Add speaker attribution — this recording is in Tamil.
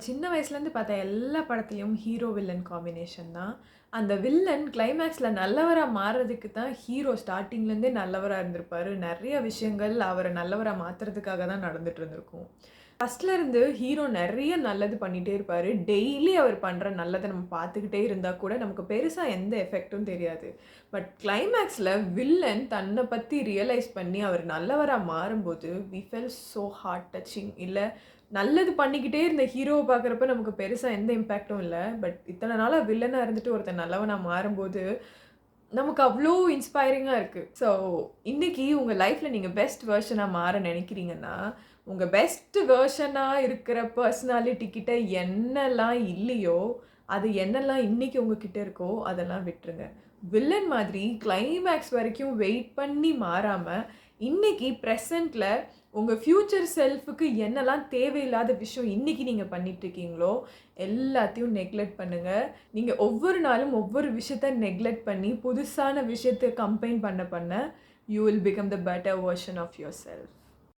Speaker 1: சின்ன வயசுலேருந்து பார்த்த எல்லா படத்துலயும் ஹீரோ, வில்லன் காம்பினேஷன் தான். அந்த வில்லன் கிளைமேக்ஸ்ல நல்லவரா மாறுறதுக்கு தான் ஹீரோ ஸ்டார்ட்டிங்லேருந்தே நல்லவரா இருந்திருப்பாரு. நெறைய விஷயங்கள் அவர நல்லவரா மாத்துறதுக்காக தான் நடந்துட்டு இருந்திருக்கும். ஃபர்ஸ்ட்ல இருந்து ஹீரோ நெறைய நல்லது பண்ணிட்டே இருப்பாரு. டெய்லி அவர் பண்ற நல்லத நம்ம பார்த்துக்கிட்டே இருந்தா கூட நமக்கு பெருசா எந்த எஃபெக்ட்டும் தெரியாது. பட் கிளைமேக்ஸ்ல வில்லன் தன்ன பத்தி ரியலைஸ் பண்ணி அவர் நல்லவரா மாறும்போது, we felt so heart touching. இல்ல நல்லது பண்ணிக்கிட்டே இருந்த ஹீரோவ பார்க்குறப்ப நமக்கு பெருசா எந்த இம்பேக்ட்டும் இல்ல. பட் இத்தன நாளா வில்லனா இருந்துட்டு ஒருத்தன் நல்லவனா மாறும்போது, நமக்கு அவ்ளோ இன்ஸ்பைரிங்கா இருக்கு. ஸோ, இன்னைக்கு உங்க லைஃப்ல நீங்க பெஸ்ட் வெர்ஷனா மாற நெனைக்கிறீங்கன்னா, உங்க பெஸ்ட் வெர்ஷனா இருக்கிற பெர்சனாலிட்டி கிட்ட என்னலாம் இல்லையோ, அது என்னலாம் இன்னைக்கு உங்ககிட்ட இருக்கோ, அதெல்லாம் விட்டுருங்க. வில்லன் மாதிரி கிளைமாக்ஸ் வரைக்கும் வெயிட் பண்ணி மாறாம, இன்னைக்கு பிரசன்ட்ல உங்க ஃபியூச்சர் செல்ஃப்‌க்கு என்னலாம் தேவையில்லாத விஷயம் இன்னைக்கு நீங்க பண்ணிட்டுருக்கீங்களோ, எல்லாத்தையும் நெக்லெக்ட் பண்ணுங்க. நீங்க ஒவ்வொரு நாளும் ஒவ்வொரு விஷயத்த நெக்லெக்ட் பண்ணி, புதுசான விஷயத்த கம்பைன் பண்ண, you will become the better version of yourself.